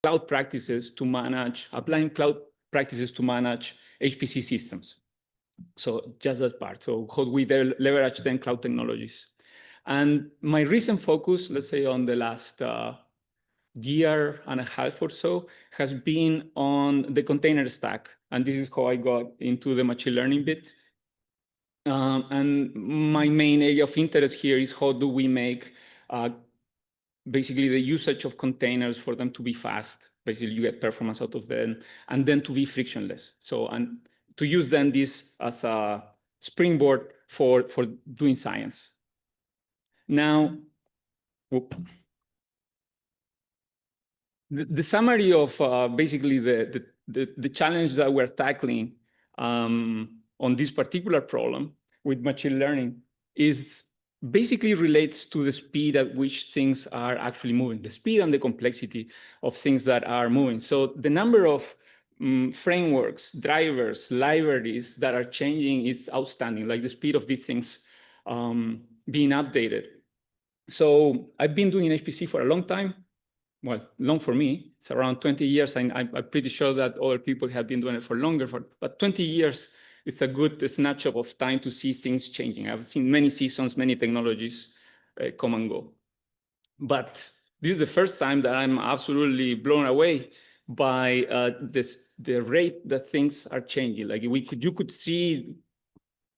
cloud practices to manage, applying cloud practices to manage HPC systems. So just that part. So how we leverage then cloud technologies. And my recent focus, let's say on the last year and a half or so, has been on the container stack. And this is how I got into the machine learning bit. And my main area of interest here is how do we make basically the usage of containers for them to be fast. Basically, you get performance out of them, and then to be frictionless. So, and to use then this as a springboard for doing science. Now, the summary of basically the challenge that we're tackling on this particular problem with machine learning is basically relates to the speed at which things are actually moving, the speed and the complexity of things that are moving. So the number of frameworks, drivers, libraries that are changing is outstanding, like the speed of these things being updated. So I've been doing HPC for a long time. Well, long for me, it's around 20 years. I'm pretty sure that other people have been doing it for longer, but 20 years, it's a good snapshot of time to see things changing. I've seen many seasons, many technologies come and go. But this is the first time that I'm absolutely blown away by the rate that things are changing. Like you could see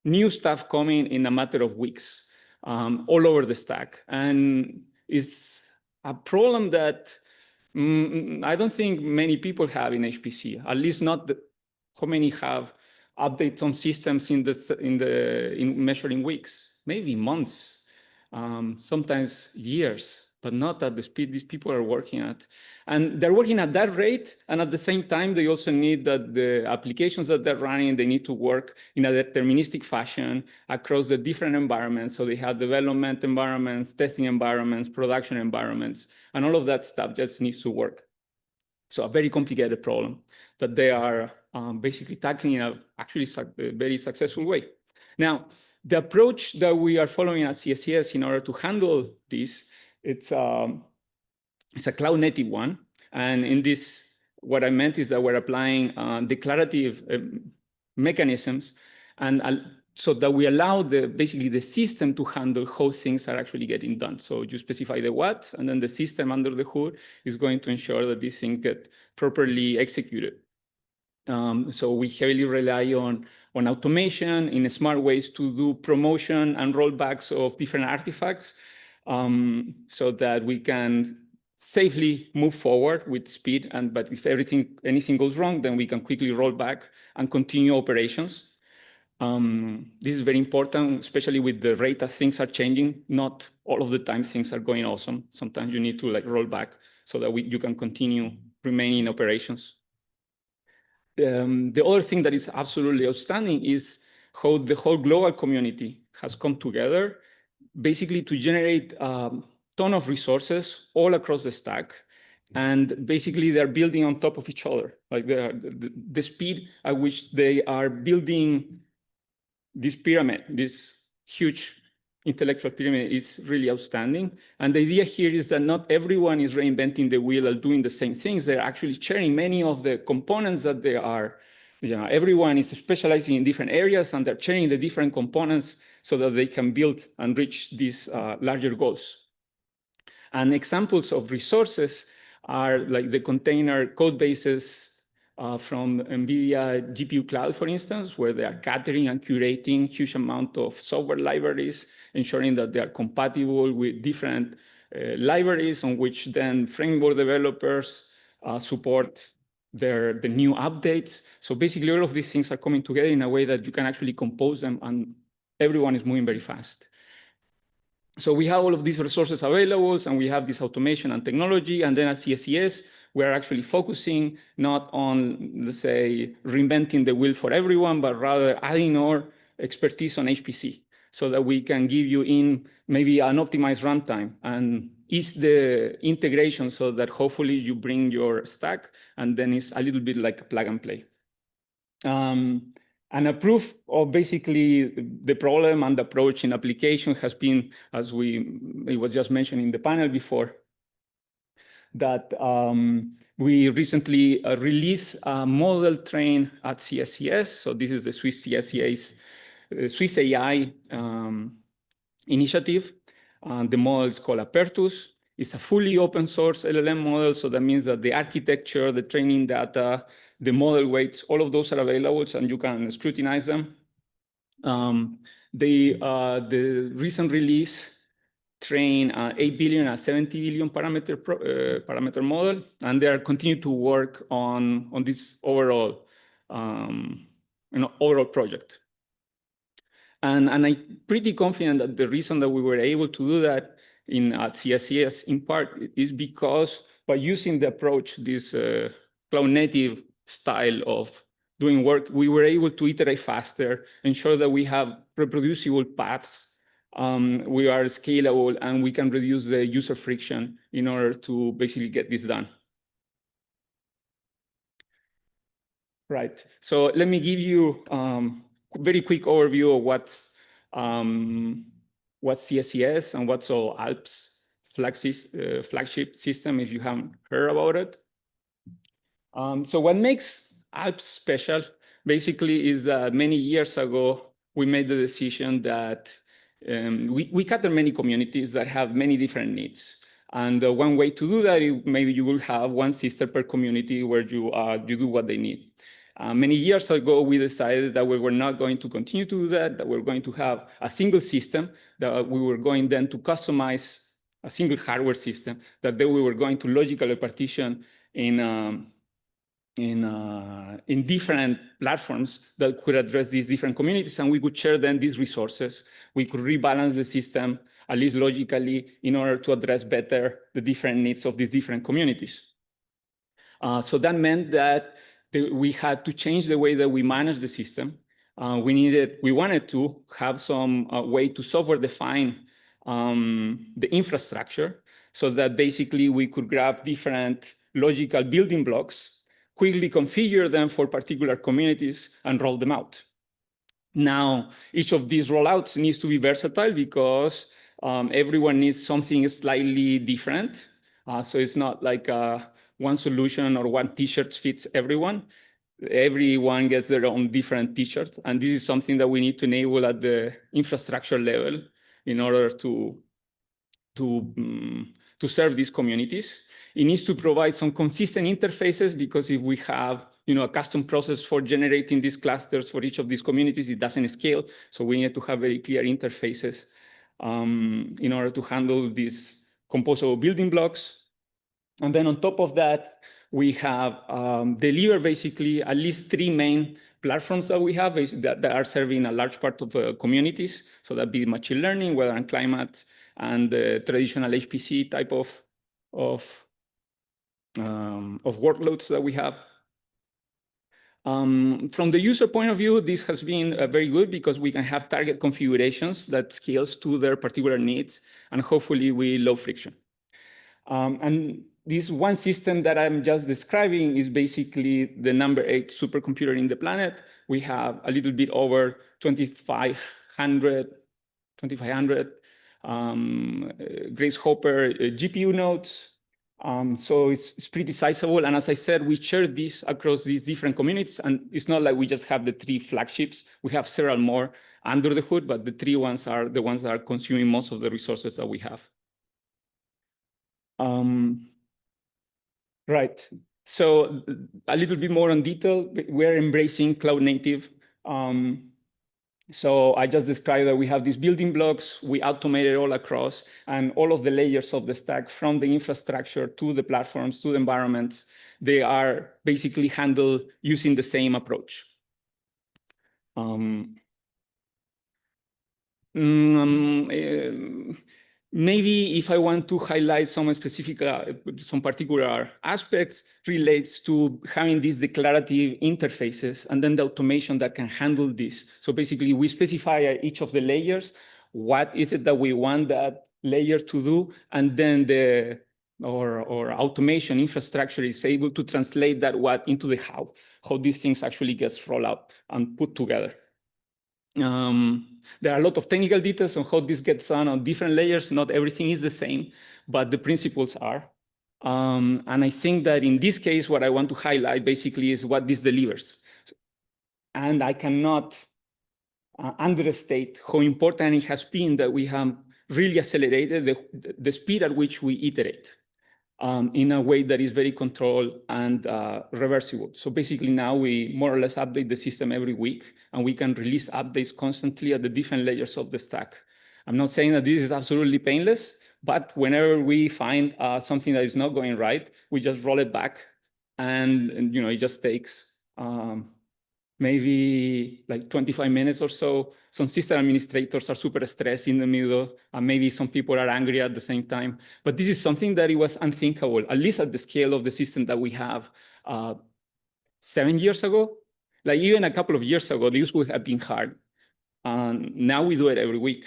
new stuff coming in a matter of weeks all over the stack. And it's a problem that I don't think many people have in HPC, at least not how many have updates on systems in measuring weeks, maybe months, sometimes years, but not at the speed these people are working at. And they're working at that rate, and at the same time, they also need that the applications that they're running, they need to work in a deterministic fashion across the different environments. So they have development environments, testing environments, production environments, and all of that stuff just needs to work. So a very complicated problem that they are basically tackling in a actually very successful way. Now, the approach that we are following at CSCS in order to handle this, it's a cloud native one. And in this, what I meant is that we're applying declarative mechanisms, and so that we allow basically the system to handle how things are actually getting done. So you specify the what, and then the system under the hood is going to ensure that these things get properly executed. So we heavily rely on automation in smart ways to do promotion and rollbacks of different artifacts, so that we can safely move forward with speed. But if anything goes wrong, then we can quickly roll back and continue operations. This is very important, especially with the rate that things are changing. Not all of the time things are going awesome. Sometimes you need to roll back so that you can continue remaining in operations. The other thing that is absolutely outstanding is how the whole global community has come together, basically to generate a ton of resources all across the stack. And basically they're building on top of each other. Like the speed at which they are building this pyramid, this huge intellectual pyramid, is really outstanding. And the idea here is that not everyone is reinventing the wheel or doing the same things. They're actually sharing many of the components that they are, everyone is specializing in different areas, and they're sharing the different components so that they can build and reach these larger goals. And examples of resources are like the container code bases from NVIDIA GPU Cloud, for instance, where they are gathering and curating huge amount of software libraries, ensuring that they are compatible with different libraries on which then framework developers support the new updates. So basically all of these things are coming together in a way that you can actually compose them, and everyone is moving very fast. So we have all of these resources available, and we have this automation and technology. And then at CSCS, we're actually focusing not on, let's say, reinventing the wheel for everyone, but rather adding our expertise on HPC so that we can give you in maybe an optimized runtime and ease the integration so that hopefully you bring your stack, and then it's a little bit like a plug and play. And a proof of basically the problem and the approach in application has been, as it was just mentioned in the panel before, that we recently released a model trained at CSCS. So this is the Swiss CSCS, Swiss AI initiative. The model is called Apertus. It's a fully open source LLM model. So that means that the architecture, the training data, the model weights, all of those are available, and you can scrutinize them. The recent release train 8 billion and 70 billion parameter model, and they are continuing to work on this overall overall project. And I'm pretty confident that the reason that we were able to do that at CSCS in part is because by using the approach, this cloud native style of doing work, we were able to iterate faster, ensure that we have reproducible paths, we are scalable, and we can reduce the user friction in order to basically get this done. Right. So let me give you a very quick overview of what's CSCS and what's all Alps flagship system, if you haven't heard about it. So what makes Alps special basically is that many years ago, we made the decision that we cater many communities that have many different needs. And one way to do that is maybe you will have one sister per community where you do what they need. Many years ago, we decided that we were not going to continue to do that we're going to have a single system, that we were going then to customize a single hardware system, that then we were going to logically partition in different platforms that could address these different communities, and we could share then these resources. We could rebalance the system, at least logically, in order to address better the different needs of these different communities. So that meant that we had to change the way that we manage the system. We wanted to have some way to software define the infrastructure so that basically we could grab different logical building blocks, quickly configure them for particular communities, and roll them out. Now, each of these rollouts needs to be versatile because everyone needs something slightly different. So it's not like one solution or one t-shirt fits everyone. Everyone gets their own different t-shirt. And this is something that we need to enable at the infrastructure level in order to serve these communities. It needs to provide some consistent interfaces, because if we have a custom process for generating these clusters for each of these communities, it doesn't scale. So we need to have very clear interfaces in order to handle these composable building blocks. And then on top of that, we have delivered basically at least 3 main platforms that we have that are serving a large part of communities. So that'd be machine learning, weather and climate, and traditional HPC type of workloads that we have. From the user point of view, this has been very good because we can have target configurations that scales to their particular needs, and hopefully with low friction. And this one system that I'm just describing is basically the number 8 supercomputer in the planet. We have a little bit over 2,500 Grace Hopper GPU nodes. So it's pretty sizable. And as I said, we share this across these different communities. And it's not like we just have the 3 flagships. We have several more under the hood, but the 3 ones are the ones that are consuming most of the resources that we have. Right. So a little bit more on detail, we're embracing cloud native. So I just described that we have these building blocks, we automate it all across, and all of the layers of the stack, from the infrastructure to the platforms, to the environments, they are basically handled using the same approach. Maybe if I want to highlight some specific, some particular aspects, relates to having these declarative interfaces and then the automation that can handle this. So basically, we specify at each of the layers what is it that we want that layer to do, and then our automation infrastructure is able to translate that what into the how these things actually gets rolled out and put together. There are a lot of technical details on how this gets done on different layers. Not everything is the same, but the principles are. And I think that in this case, what I want to highlight basically is what this delivers. And I cannot understate how important it has been that we have really accelerated the speed at which we iterate in a way that is very controlled and reversible. So basically now we more or less update the system every week, and we can release updates constantly at the different layers of the stack. I'm not saying that this is absolutely painless, but whenever we find something that is not going right, we just roll it back, and it just takes maybe like 25 minutes or so. Some system administrators are super stressed in the middle, and maybe some people are angry at the same time. But this is something that it was unthinkable, at least at the scale of the system that we have 7 years ago. Like even a couple of years ago, this would have been hard. Now we do it every week.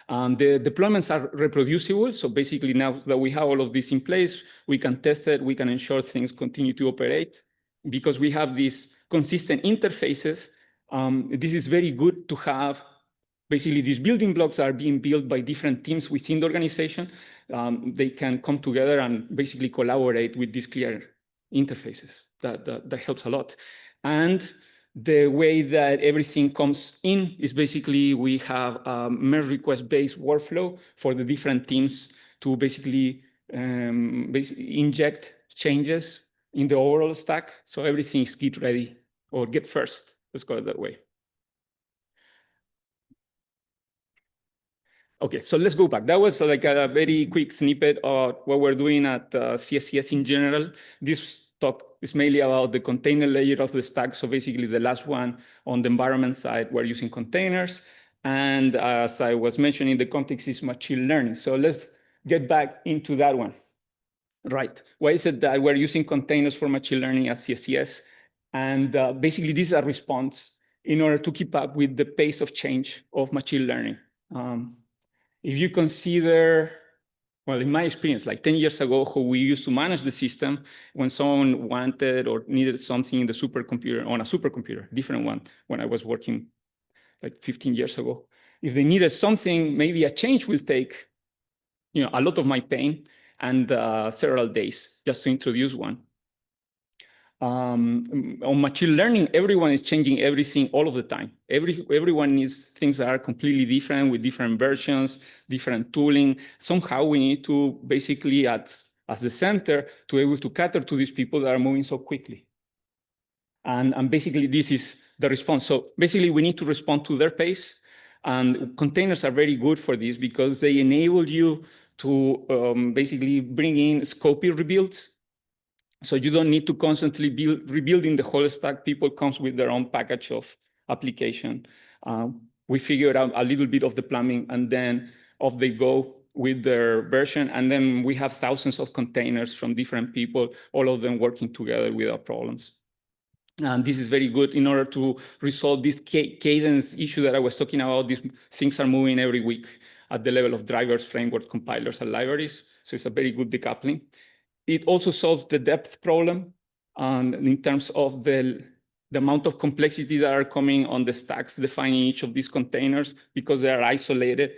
The deployments are reproducible. So basically now that we have all of this in place, we can test it, we can ensure things continue to operate. Because we have these consistent interfaces, this is very good to have. Basically, these building blocks are being built by different teams within the organization. They can come together and basically collaborate with these clear interfaces. That helps a lot. And the way that everything comes in is basically we have a merge request-based workflow for the different teams to basically inject changes in the overall stack. So everything is git ready, or git first, let's call it that way. Okay, so let's go back. That was like a very quick snippet of what we're doing at CSCS in general. This talk is mainly about the container layer of the stack. So basically the last one on the environment side, we're using containers. And as I was mentioning, the context is machine learning. So let's get back into that one. Right. Why is it that we're using containers for machine learning at CSCS? And basically, this is a response in order to keep up with the pace of change of machine learning. If you consider, well, in my experience, like 10 years ago, how we used to manage the system, when someone wanted or needed something in the supercomputer, on a supercomputer, different one, when I was working like 15 years ago, if they needed something, maybe a change will take a lot of my pain and several days just to introduce one. On machine learning, everyone is changing everything all of the time. Everyone needs things that are completely different with different versions, different tooling. Somehow we need to basically, as the center, to be able to cater to these people that are moving so quickly. And basically, this is the response. So basically, we need to respond to their pace. And containers are very good for this because they enable you to basically bring in scopy rebuilds. So you don't need to constantly rebuilding the whole stack. People comes with their own package of application. We figure out a little bit of the plumbing, and then off they go with their version. And then we have thousands of containers from different people, all of them working together without problems. And this is very good in order to resolve this cadence issue that I was talking about. These things are moving every week at the level of drivers, frameworks, compilers, and libraries. So it's a very good decoupling. It also solves the depth problem in terms of the amount of complexity that are coming on the stacks defining each of these containers because they are isolated.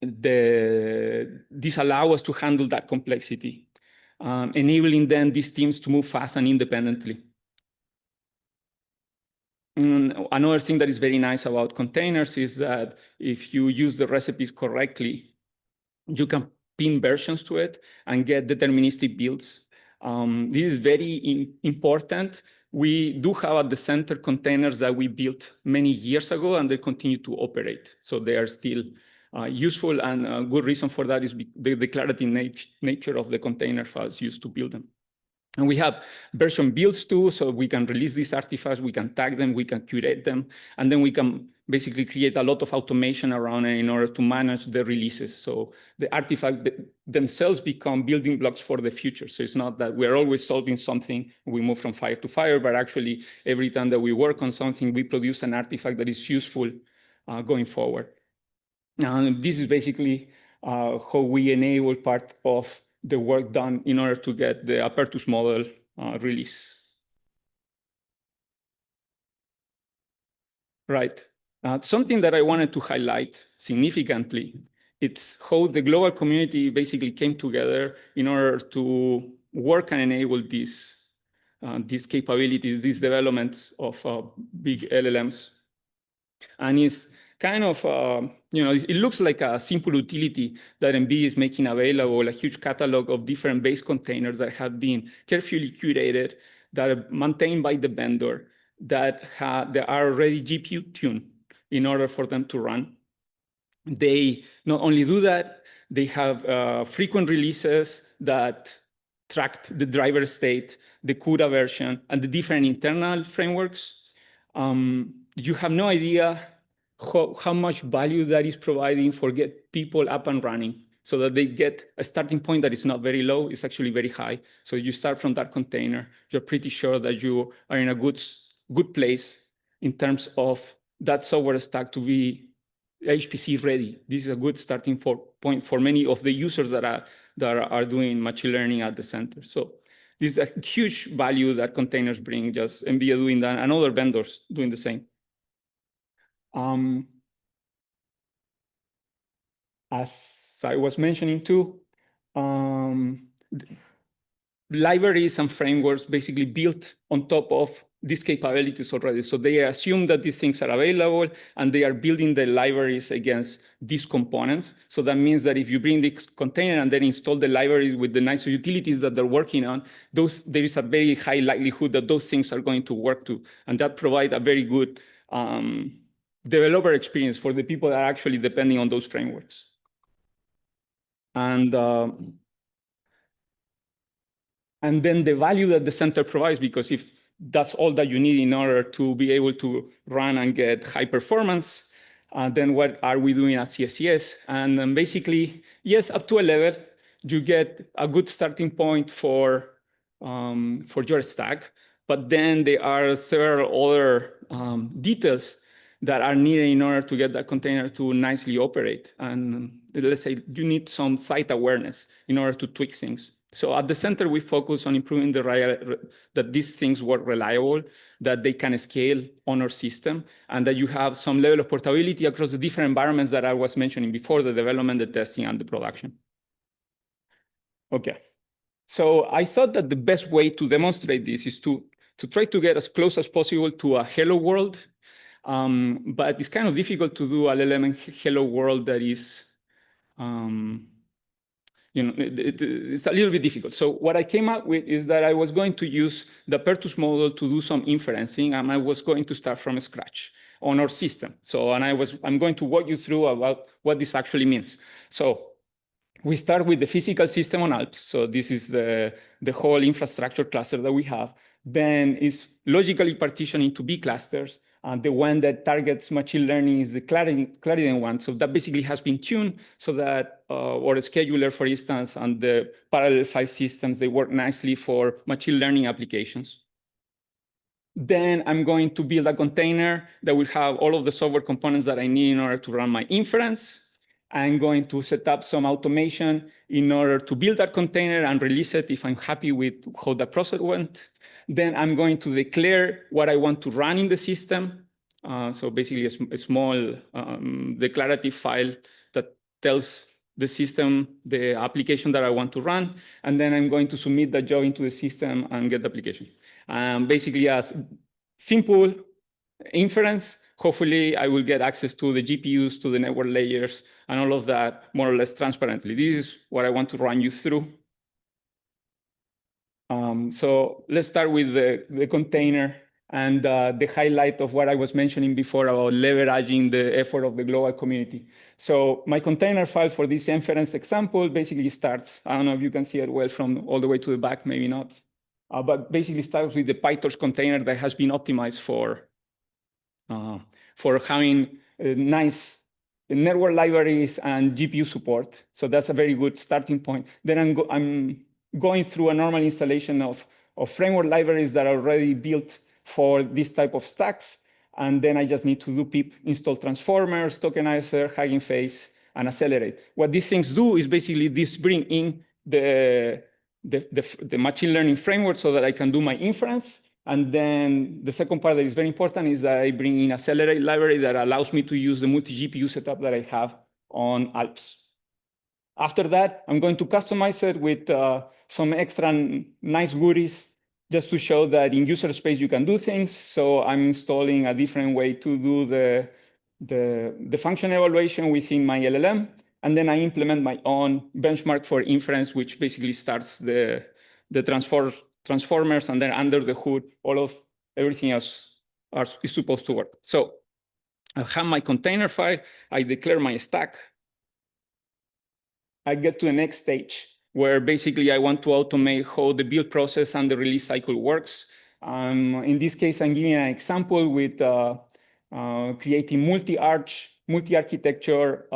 This allows us to handle that complexity, enabling then these teams to move fast and independently. Another thing that is very nice about containers is that if you use the recipes correctly, you can pin versions to it and get deterministic builds. This is very important. We do have at the center containers that we built many years ago, and they continue to operate. So they are still useful, and a good reason for that is the declarative nature of the container files used to build them. And we have version builds too, so we can release these artifacts, we can tag them, we can curate them, and then we can basically create a lot of automation around it in order to manage the releases. So the artifacts themselves become building blocks for the future. So it's not that we're always solving something, we move from fire to fire, but actually every time that we work on something, we produce an artifact that is useful going forward. And this is basically how we enable part of the work done in order to get the Apertus model release. Right. Something that I wanted to highlight significantly It's how the global community basically came together in order to work and enable these capabilities, these developments of big LLMs. And it's kind of, it looks like a simple utility that NVIDIA is making available, a huge catalog of different base containers that have been carefully curated, that are maintained by the vendor, that are already GPU tuned in order for them to run. They not only do that, they have frequent releases that tracked the driver state, the CUDA version, and the different internal frameworks. You have no idea how much value that is providing for get people up and running, so that they get a starting point that is not very low, it's actually very high. So you start from that container, you're pretty sure that you are in a good place in terms of that software stack to be HPC ready. This is a good starting point for many of the users that are doing machine learning at the center. So this is a huge value that containers bring, just NVIDIA doing that and other vendors doing the same. As I was mentioning too, libraries and frameworks basically built on top of these capabilities already. So they assume that these things are available, and they are building the libraries against these components. So that means that if you bring this container and then install the libraries with the nice utilities that they're working on, there is a very high likelihood that those things are going to work too. And that provides a very good developer experience for the people that are actually depending on those frameworks. And then the value that the center provides, because if that's all that you need in order to be able to run and get high performance, then what are we doing at CSCS? And then basically, yes, up to a level, you get a good starting point for your stack. But then there are several other details that are needed in order to get that container to nicely operate. And let's say you need some site awareness in order to tweak things. So at the center, we focus on improving that these things work reliable, that they can scale on our system, and that you have some level of portability across the different environments that I was mentioning before, the development, the testing, and the production. Okay. So I thought that the best way to demonstrate this is to try to get as close as possible to a hello world. But it's kind of difficult to do LLM and hello world that is, it's a little bit difficult. So what I came up with is that I was going to use the Pertus model to do some inferencing, and I was going to start from scratch on our system. So, and I'm going to walk you through about what this actually means. So we start with the physical system on Alps. So this is the whole infrastructure cluster that we have. Then it's logically partitioned into B clusters. The one that targets machine learning is the Clarity one. So that basically has been tuned so that our scheduler, for instance, and the parallel file systems, they work nicely for machine learning applications. Then I'm going to build a container that will have all of the software components that I need in order to run my inference. I'm going to set up some automation in order to build that container and release it if I'm happy with how the process went. Then I'm going to declare what I want to run in the system. So basically a small declarative file that tells the system the application that I want to run. And then I'm going to submit that job into the system and get the application. Basically a simple inference. Hopefully, I will get access to the GPUs, to the network layers, and all of that more or less transparently. This is what I want to run you through. So let's start with the container and the highlight of what I was mentioning before about leveraging the effort of the global community. So my container file for this inference example basically starts, I don't know if you can see it well from all the way to the back, maybe not, but basically starts with the PyTorch container that has been optimized for having nice network libraries and GPU support. So that's a very good starting point. Then I'm going through a normal installation of framework libraries that are already built for this type of stacks. And then I just need to do pip install transformers, tokenizer, Hugging Face, and accelerate. What these things do is basically this bring in the machine learning framework so that I can do my inference. And then the second part that is very important is that I bring in accelerate library that allows me to use the multi-GPU setup that I have on Alps. After that, I'm going to customize it with some extra nice goodies just to show that in user space you can do things. So I'm installing a different way to do the function evaluation within my LLM. And then I implement my own benchmark for inference, which basically starts the transformers, and then under the hood, everything else is supposed to work. So I have my container file, I declare my stack. I get to the next stage where basically I want to automate how the build process and the release cycle works. In this case, I'm giving an example with creating multi-architecture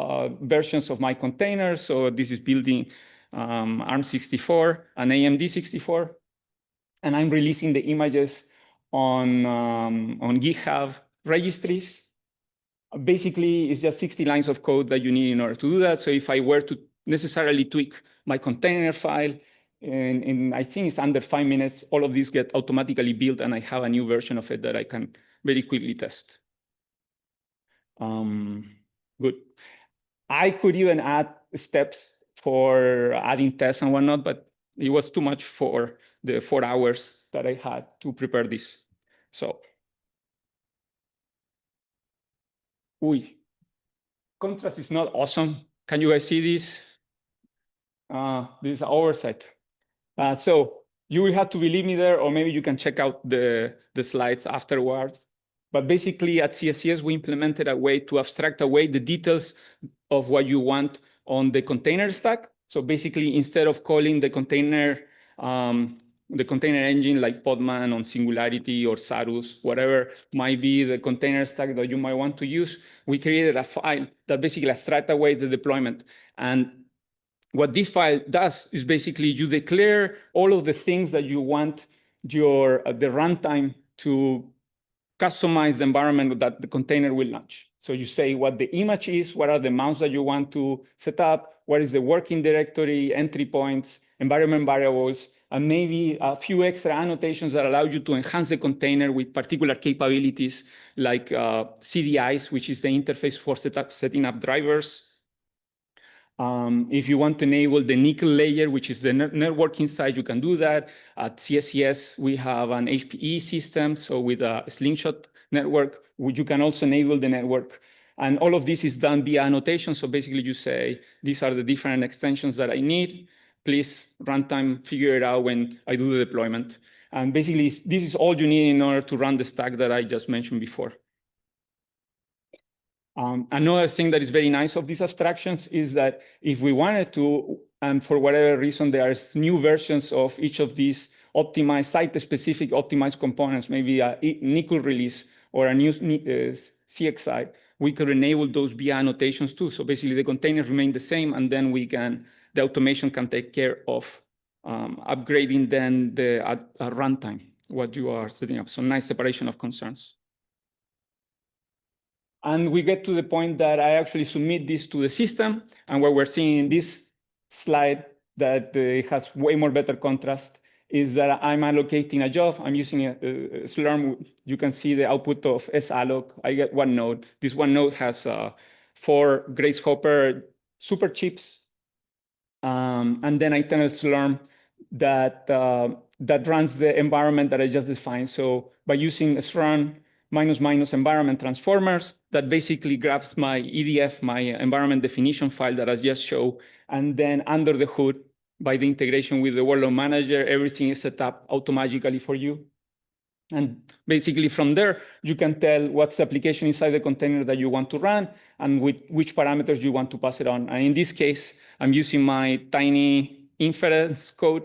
versions of my containers. So this is building ARM64 and AMD64. And I'm releasing the images on GitHub registries. Basically, it's just 60 lines of code that you need in order to do that. So if I were to necessarily tweak my container file, and I think it's under 5 minutes, all of these get automatically built, and I have a new version of it that I can very quickly test. Good. I could even add steps for adding tests and whatnot, but it was too much for the 4 hours that I had to prepare this. So, contrast is not awesome. Can you guys see this? This is oversight. So you will have to believe me there, or maybe you can check out the slides afterwards. But basically at CSCS, we implemented a way to abstract away the details of what you want on the container stack. So basically, instead of calling the container engine like Podman on Singularity or Sarus, whatever might be the container stack that you might want to use, we created a file that basically abstracts away the deployment. And what this file does is basically you declare all of the things that you want the runtime to customize the environment that the container will launch. So you say what the image is, what are the mounts that you want to set up, what is the working directory, entry points, environment variables, and maybe a few extra annotations that allow you to enhance the container with particular capabilities like CDIs, which is the interface for setting up drivers. If you want to enable the nickel layer, which is the networking side, you can do that. At CSCS, we have an HPE system. So with a slingshot network, you can also enable the network. And all of this is done via annotation. So basically you say, these are the different extensions that I need. Please, runtime, figure it out when I do the deployment. And basically, this is all you need in order to run the stack that I just mentioned before. Another thing that is very nice of these abstractions is that if we wanted to, and for whatever reason, there are new versions of each of these optimized, site-specific optimized components, maybe a nickel release or a new CXI, we could enable those via annotations too. So basically the containers remain the same, and then the automation can take care of upgrading then at runtime, what you are setting up. So nice separation of concerns. And we get to the point that I actually submit this to the system, and what we're seeing in this slide that it has way more better contrast is that I'm allocating a job. I'm using a Slurm. You can see the output of salloc. I get one node. This one node has 4 Grace Hopper super chips. And then I tell Slurm that runs the environment that I just defined. So by using Slurm -- environment transformers, that basically grabs my EDF, my environment definition file that I just showed, and then under the hood, by the integration with the workload manager, everything is set up automatically for you. And basically from there, you can tell what's the application inside the container that you want to run and with which parameters you want to pass it on. And in this case, I'm using my tiny inference code.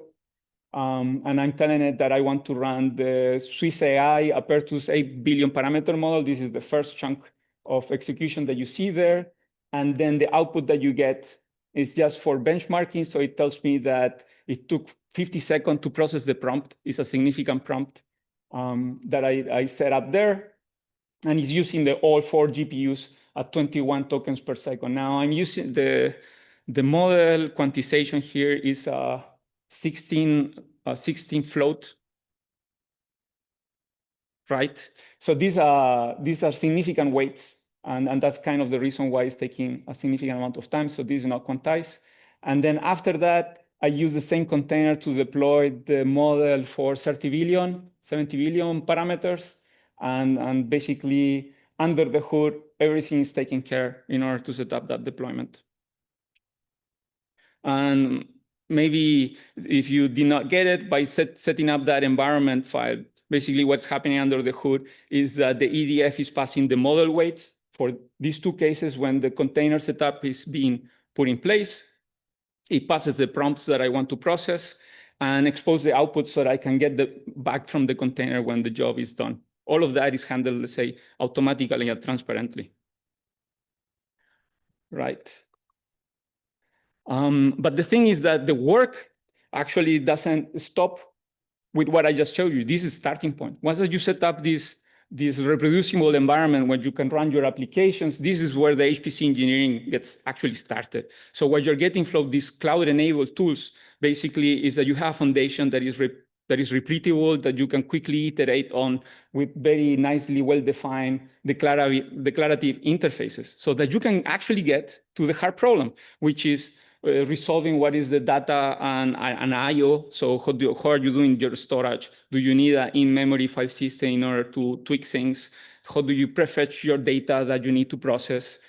And I'm telling it that I want to run the Swiss AI Apertus 8 billion parameter model. This is the first chunk of execution that you see there. And then the output that you get is just for benchmarking. So it tells me that it took 50 seconds to process the prompt. It's a significant prompt that I set up there. And it's using all 4 GPUs at 21 tokens per second. Now I'm using the model quantization here is 16 float, right? So these are significant weights, and that's kind of the reason why it's taking a significant amount of time. So this is not quantized. And then after that, I use the same container to deploy the model for 70 billion parameters. And basically, under the hood, everything is taken care in order to set up that deployment. And maybe if you did not get it, by setting up that environment file, basically what's happening under the hood is that the EDF is passing the model weights for these two cases when the container setup is being put in place. It passes the prompts that I want to process and expose the output so that I can get back from the container when the job is done. All of that is handled, let's say, automatically and transparently. Right. But the thing is that the work actually doesn't stop with what I just showed you. This is starting point. Once you set up this reproducible environment where you can run your applications, this is where the HPC engineering gets actually started. So what you're getting from these cloud-enabled tools basically is that you have foundation that is repeatable, that you can quickly iterate on with very nicely well-defined declarative interfaces, so that you can actually get to the hard problem, which is resolving what is the data and I/O. So how are you doing your storage? Do you need an in-memory file system in order to tweak things? How do you prefetch your data that you need to process?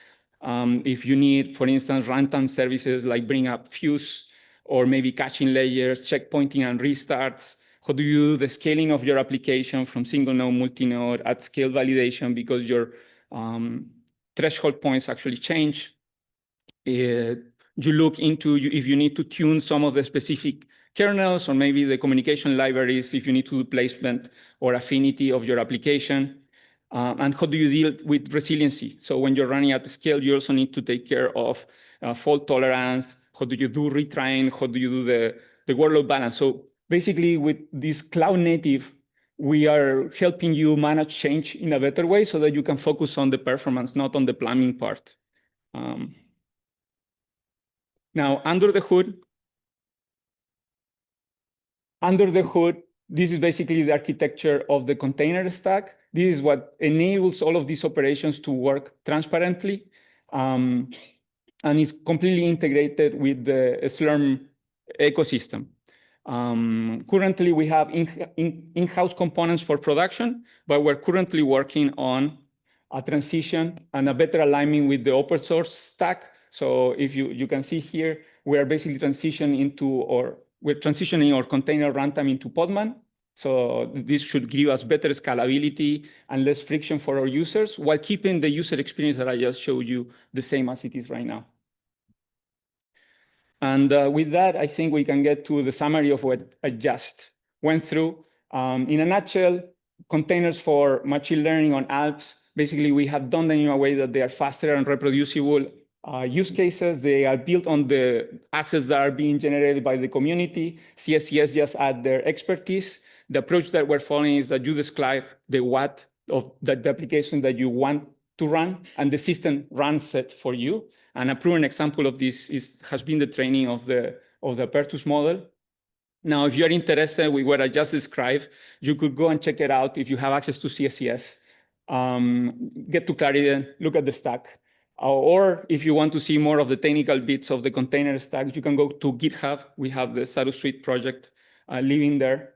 If you need, for instance, runtime services like bring up Fuse, or maybe caching layers, checkpointing and restarts. How do you do the scaling of your application from single node, multi-node, at scale validation because your threshold points actually change? You look into if you need to tune some of the specific kernels or maybe the communication libraries, if you need to do placement or affinity of your application. And how do you deal with resiliency? So when you're running at scale, you also need to take care of fault tolerance. How do you do retrain? How do you do the workload balance? So basically with this cloud native, we are helping you manage change in a better way so that you can focus on the performance, not on the plumbing part. Now, under the hood, this is basically the architecture of the container stack. This is what enables all of these operations to work transparently. And it's completely integrated with the Slurm ecosystem. Currently, we have in-house components for production, but we're currently working on a transition and a better alignment with the open source stack. So if you can see here, we are basically we're transitioning our container runtime into Podman. So this should give us better scalability and less friction for our users while keeping the user experience that I just showed you the same as it is right now. And with that, I think we can get to the summary of what I just went through. In a nutshell, containers for machine learning on Alps, basically we have done them in a way that they are faster and reproducible use cases. They are built on the assets that are being generated by the community. CSCS just add their expertise. The approach that we're following is that you describe the what of the application that you want to run, and the system runs it for you. And a proven example of this has been the training of the Pertus model. Now, if you're interested with what I just described, you could go and check it out if you have access to CSCS. Get to Clarity, look at the stack. Or if you want to see more of the technical bits of the container stack, you can go to GitHub. We have the Saru Suite project living there.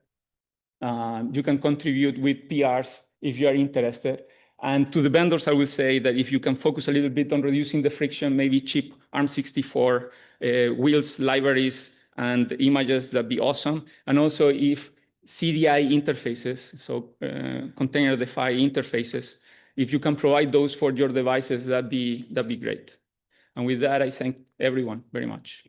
You can contribute with PRs if you are interested. And to the vendors, I will say that if you can focus a little bit on reducing the friction, maybe cheap ARM64 wheels, libraries, and images, that'd be awesome. And also if CDI interfaces, so container-defined interfaces, if you can provide those for your devices, that'd be great. And with that, I thank everyone very much.